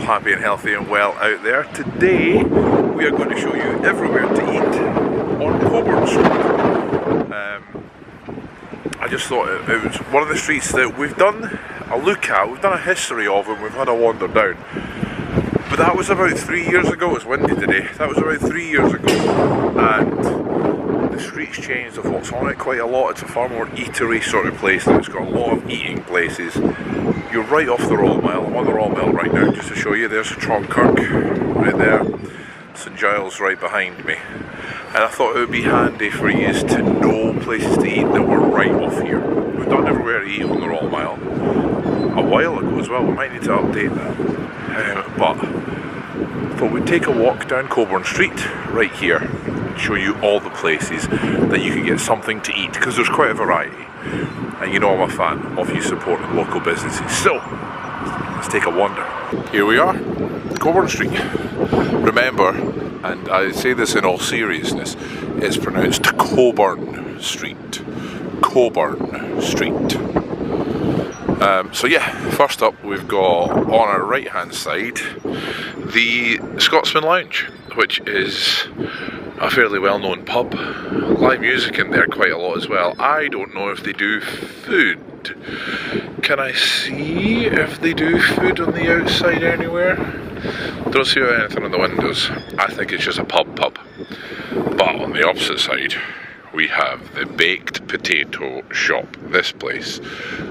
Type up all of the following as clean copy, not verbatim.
happy and healthy and well out there. Today we are going to show you everywhere to eat on Cockburn Street. I just thought it was one of the streets that we've done a look at, we've done a history of, and we've had a wander down. But that was about 3 years ago. It's windy today. That was about 3 years ago, and the street's changed. I've walked on it quite a lot. It's a far more eatery sort of place now. It's got a lot of eating places. You're right off the Royal Mile. I'm on the Royal Mile right now, just to show you. There's Kirk right there, St Giles right behind me. And I thought it would be handy for you to know places to eat that were right off here. We've done everywhere to eat on the Royal Mile a while ago as well. We might need to update that. But I thought we'd take a walk down Cockburn Street right here and show you all the places that you can get something to eat, because there's quite a variety. And you know I'm a fan of you supporting local businesses. So, let's take a wander. Here we are, Cockburn Street. Remember, and I say this in all seriousness, it's pronounced Cockburn Street. Cockburn Street. So yeah, first up we've got on our right hand side the Scotsman Lounge, which is a fairly well known pub. Live music in there quite a lot as well. I don't know if they do food. Can I see if they do food on the outside anywhere? Don't see anything on the windows. I think it's just a pub. But on the opposite side we have the baked potato shop. This place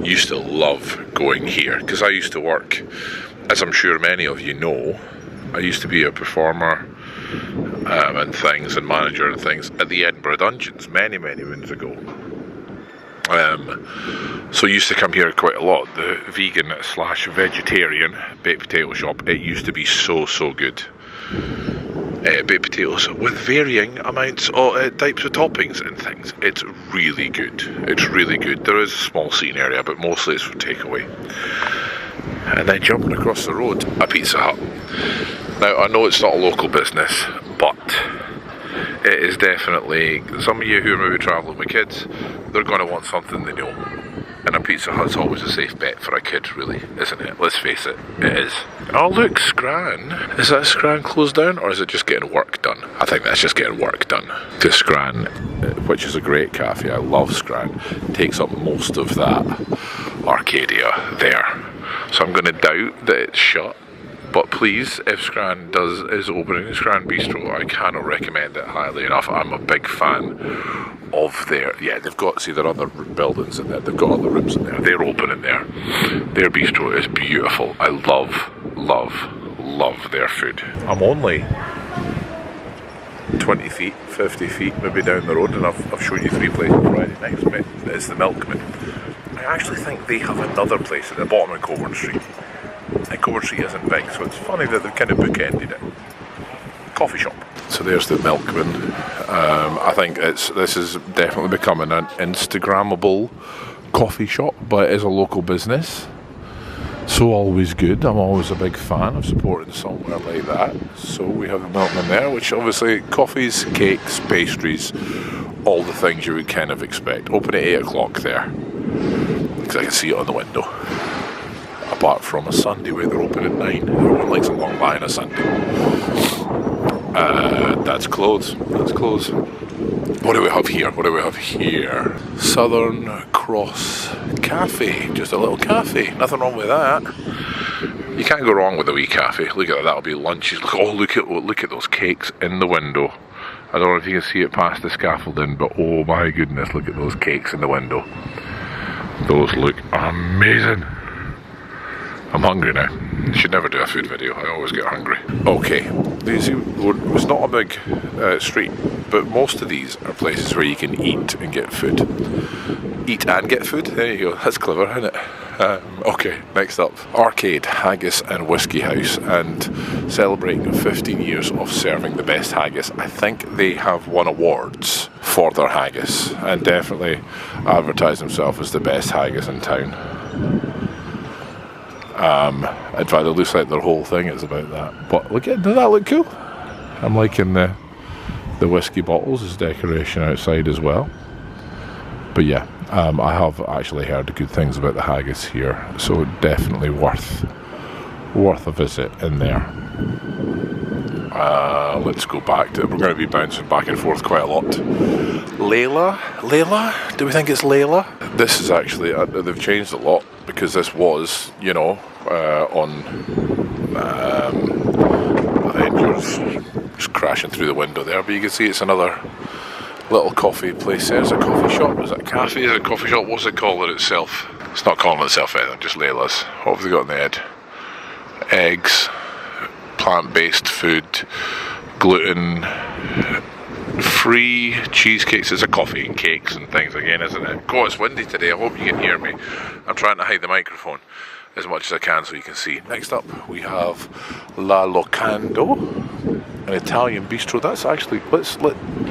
used to love going here, because I used to work, as I'm sure many of you know, I used to be a performer and things, and manager and things at the Edinburgh Dungeons many moons ago. So I used to come here quite a lot. The vegan / vegetarian baked potato shop, it used to be so good. Baked potatoes with varying amounts of types of toppings and things. It's really good. It's really good. There is a small seating area, but mostly it's for takeaway. And then jumping across the road, a Pizza Hut. Now I know it's not a local business, but it is definitely, some of you who are maybe travelling with kids, they're going to want something they know. And a Pizza Hut's always a safe bet for a kid, really, isn't it? Let's face it, it is. Oh look, Scran. Is that Scran closed down, or is it just getting work done? I think that's just getting work done. The Scran, which is a great cafe, I love Scran, takes up most of that Arcadia there. So I'm going to doubt that it's shut. But please, if Scran is opening, Scran Bistro, I cannot recommend it highly enough. I'm a big fan of they've got, see, there are other buildings in there, they've got other rooms in there, they're open in there. Their bistro is beautiful. I love their food. I'm only 20 feet, 50 feet maybe down the road, and I've shown you 3 places right next to me. It's the Milkman. I actually think they have another place at the bottom of Cockburn Street. And Cockburn Street isn't big, so it's funny that they've kind of bookended it. Coffee shop. So there's the Milkman. I think this is definitely becoming an Instagrammable coffee shop, but it is a local business. So always good. I'm always a big fan of supporting somewhere like that. So we have the Milkman there, which obviously coffees, cakes, pastries, all the things you would kind of expect. Open at 8 o'clock there, because I can see it on the window. Apart from a Sunday where they're open at 9. Everyone likes a long line on Sunday. That's closed. What do we have here? Southern Cross Cafe. Just a little cafe. Nothing wrong with that. You can't go wrong with a wee cafe. Look at that. That'll be lunches. Look at those cakes in the window. I don't know if you can see it past the scaffolding, but oh my goodness, look at those cakes in the window. Those look amazing. I'm hungry now. Should never do a food video, I always get hungry. Okay, it's not a big street, but most of these are places where you can eat and get food. Eat and get food? There you go, that's clever, isn't it? Okay, next up, Arcade Haggis and Whiskey House, and celebrating 15 years of serving the best haggis. I think they have won awards for their haggis, and definitely advertise themselves as the best haggis in town. In fact, it looks like their whole thing is about that. But look at, does that look cool? I'm liking the whiskey bottles as decoration outside as well. But yeah, I have actually heard good things about the haggis here, so definitely worth worth a visit in there. Let's go back to, we're going to be bouncing back and forth quite a lot. Layla? Do we think it's Layla? This is actually, they've changed a lot, because this was, you know, on Avengers, just crashing through the window there, but you can see it's another little coffee place. There's a coffee shop. Is it a cafe? Is it a coffee shop? What's it calling itself? It's not calling itself anything, just Layla's. What have they got in the head? Eggs, plant-based food, gluten-free cheesecakes. It's a coffee and cakes and things again, isn't it? God, it's windy today. I hope you can hear me. I'm trying to hide the microphone as much as I can so you can see. Next up, we have La Locando, an Italian bistro. That's actually,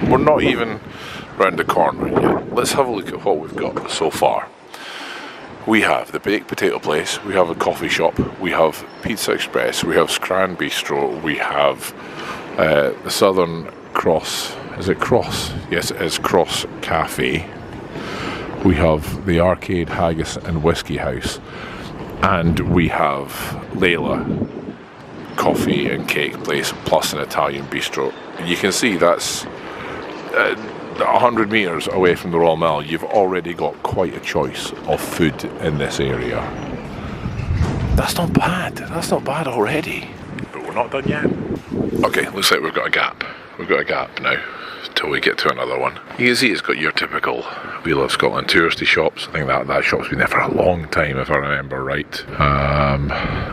we're not even round the corner yet. Let's have a look at what we've got so far. We have the baked potato place, we have a coffee shop, we have Pizza Express, we have Scran Bistro, we have the Southern Cross, is it Cross? Yes, it is Cross Cafe. We have the Arcade Haggis and Whiskey House, and we have Layla coffee and cake place plus an Italian bistro. You can see that's 100 metres away from the Royal Mile. You've already got quite a choice of food in this area. That's not bad. That's not bad already. But we're not done yet. Okay, looks like we've got a gap. We've got a gap now till we get to another one. You can see it's got your typical We Love Scotland touristy shops. I think that shop's been there for a long time, if I remember right.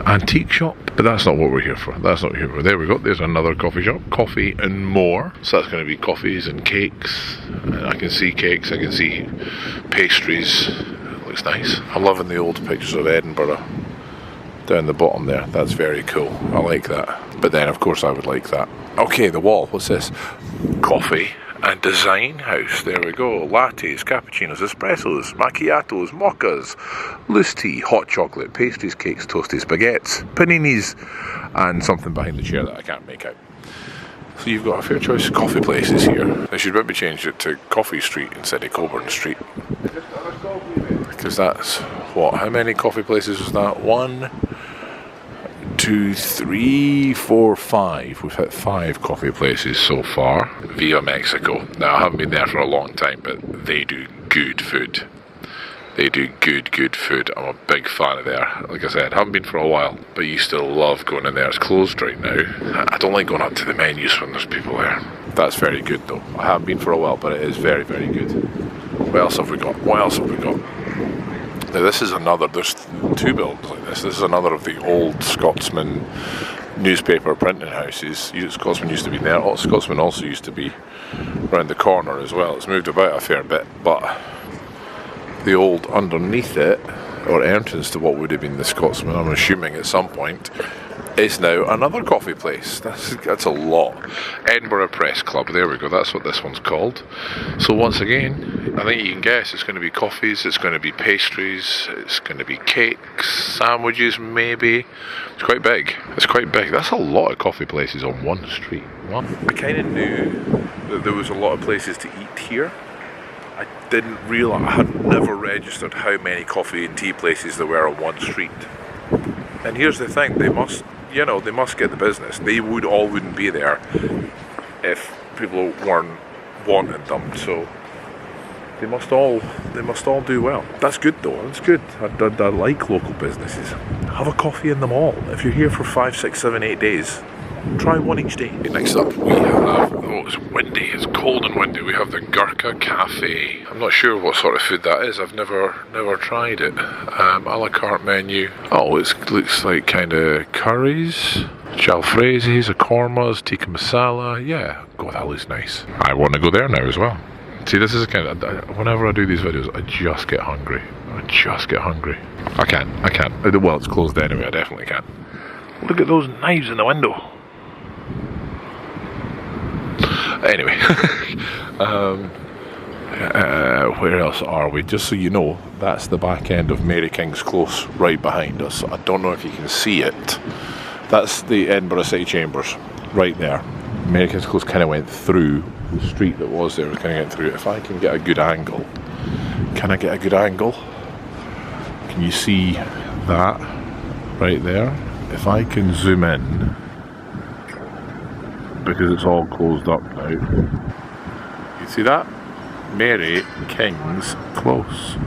Antique shop, but that's not what we're here for. That's not what we're here for. There we go. There's another coffee shop. Coffee and More. So that's going to be coffees and cakes. And I can see cakes. I can see pastries. It looks nice. I'm loving the old pictures of Edinburgh down the bottom there. That's very cool. I like that. But then, of course, I would like that. Okay, the wall. What's this? Coffee and Design House. There we go. Lattes, cappuccinos, espressos, macchiatos, mochas, loose tea, hot chocolate, pastries, cakes, toasties, baguettes, paninis, and something behind the chair that I can't make out. So you've got a fair choice of coffee places here. They should maybe change it to Coffee Street instead of Cockburn Street. Because that's, what, how many coffee places is that? 1, 2, 3, 4, 5. We've hit 5 coffee places so far. Viva Mexico. Now, I haven't been there for a long time, but they do good food. They do good food. I'm a big fan of there. Like I said, haven't been for a while, but you still love going in there. It's closed right now. I don't like going up to the menus when there's people there. That's very good though. I haven't been for a while, but it is very good. What else have we got? What else have we got? Now this is another, there's 2 buildings like this. This is another of the old Scotsman newspaper printing houses. Scotsman used to be there. Scotsman also used to be around the corner as well. It's moved about a fair bit, but the old underneath it, or entrance to what would have been the Scotsman, I'm assuming at some point, is now another coffee place. That's a lot. Edinburgh Press Club, there we go, that's what this one's called. So once again, I think you can guess it's going to be coffees, it's going to be pastries, it's going to be cakes, sandwiches maybe. It's quite big. It's quite big. That's a lot of coffee places on one street. What? I kind of knew that there was a lot of places to eat here. I didn't realise, I had never registered how many coffee and tea places there were on one street. And here's the thing, they must get the business. They wouldn't be there if people weren't wanting them. So they must all do well. That's good though. That's good. I like local businesses. Have a coffee in them all. If you're here for 5, 6, 7, 8 days, try one each day. Next up we have, it's windy, it's cold and windy. We have the Gurkha Cafe. I'm not sure what sort of food that is. I've never tried it. A la carte menu. Oh, it looks like kind of curries, jalfrezis, kormas, tikka masala. Yeah, God, that looks nice. I want to go there now as well. See, this is kind of, whenever I do these videos, I just get hungry. I can't. Well, it's closed anyway, I definitely can't. Look at those knives in the window. Anyway, where else are we? Just so you know, that's the back end of Mary King's Close right behind us. I don't know if you can see it. That's the Edinburgh City Chambers right there. Mary King's Close kind of went through the street that was there. Kind of went through it. If I can get a good angle, can I get a good angle? Can you see that right there? if I can zoom in, because it's all closed up now. You see that? Mary King's Close.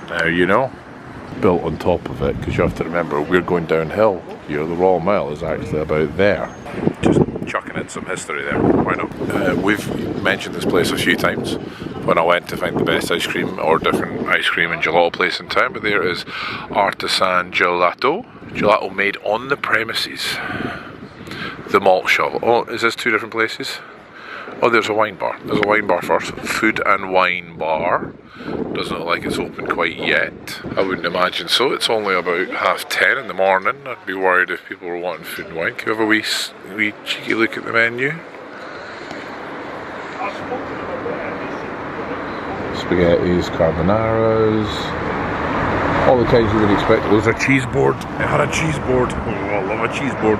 Now you know. Built on top of it, because you have to remember we're going downhill here. The Royal Mile is actually about there. Just chucking in some history there, why not? We've mentioned this place a few times when I went to find the best ice cream or different ice cream and gelato place in town, but there is Artisan Gelato. Gelato made on the premises. The Malt Shovel. Oh, is this two different places? Oh, there's a wine bar. There's a wine bar first. Food and wine bar. Doesn't look like it's open quite yet. I wouldn't imagine so. It's only about 10:30 in the morning. I'd be worried if people were wanting food and wine. Can you have a wee cheeky look at the menu? Spaghettis, carbonaras, all the kinds you would expect. There's a cheese board. It had a cheese board. Oh, I love a cheese board.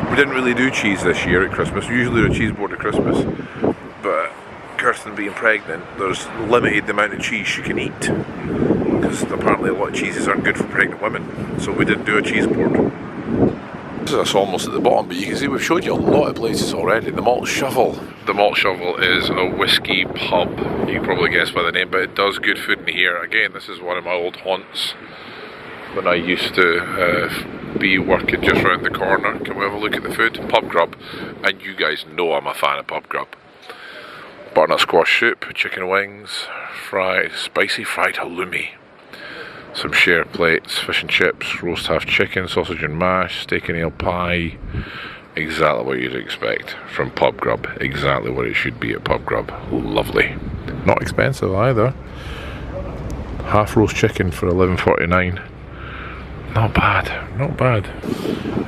We didn't really do cheese this year at Christmas. We usually do a cheese board at Christmas, but Kirsten being pregnant, there's limited the amount of cheese she can eat, because apparently a lot of cheeses aren't good for pregnant women, so we didn't do a cheese board. This is us almost at the bottom, but you can see we've showed you a lot of places already. The Malt Shovel. The Malt Shovel is a whiskey pub. You can probably guess by the name, but it does good food in here. Again, this is one of my old haunts when I used to be working just round the corner. Can we have a look at the food? Pub grub. And you guys know I'm a fan of pub grub. Butternut squash soup, chicken wings, spicy fried halloumi, some share plates, fish and chips, roast half chicken, sausage and mash, steak and ale pie. Exactly what you'd expect from pub grub. Exactly what it should be at pub grub. Lovely. Not expensive either. Half roast chicken for $11.49. Not bad, not bad.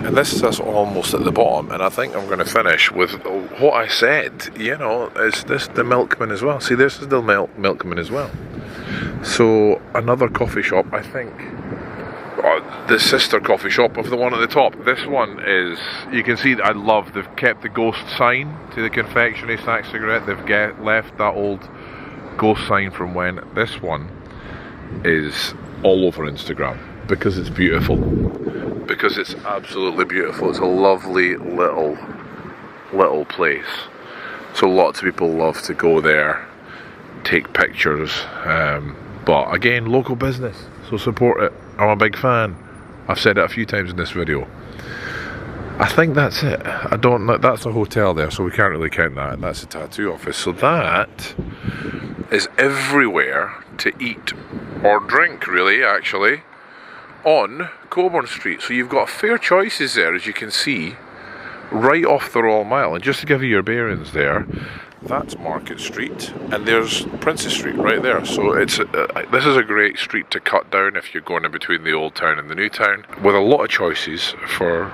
And this is us almost at the bottom, and I think I'm going to finish with what I said, you know, is this the Milkman as well. See, this is the Milkman as well. So, another coffee shop, I think, the sister coffee shop of the one at the top. This one is, you can see, they've kept the ghost sign to the confectionery snack cigarette. They've left that old ghost sign from when. This one is all over Instagram. Because it's beautiful. Because it's absolutely beautiful. It's a lovely little place. So lots of people love to go there, take pictures. But again, local business. So support it. I'm a big fan. I've said it a few times in this video. I think that's it. That's a hotel there, so we can't really count that. And that's a tattoo office. So that is everywhere to eat or drink, really, actually, on Cockburn Street. So you've got fair choices there, as you can see, right off the Royal Mile. And just to give you your bearings there, that's Market Street, and there's Princess Street right there. So it's this is a great street to cut down if you're going in between the old town and the new town, with a lot of choices for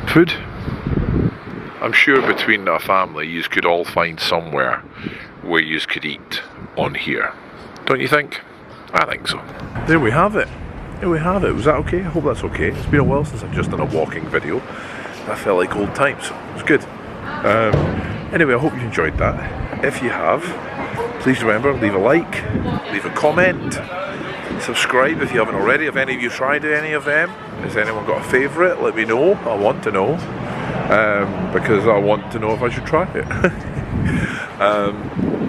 food. I'm sure between a family you could all find somewhere where you could eat on here. Don't you think? I think so. There we have it. Here we have it. Was that okay? I hope that's okay. It's been a while since I've just done a walking video. That felt like old times. It was good. Anyway, I hope you enjoyed that. If you have, please remember, leave a like, leave a comment, subscribe if you haven't already. Have any of you tried any of them? Has anyone got a favourite? Let me know. I want to know. Because I want to know if I should try it.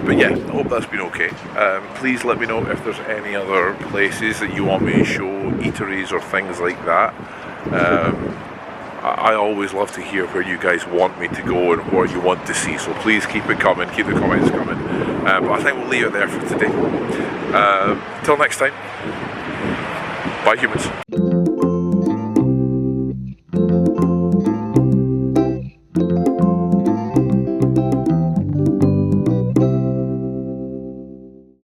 But yeah, I hope that's been okay. Please let me know if there's any other places that you want me to show, eateries or things like that. I always love to hear where you guys want me to go and what you want to see, so please keep it coming, keep the comments coming. But I think we'll leave it there for today. Till next time, bye humans.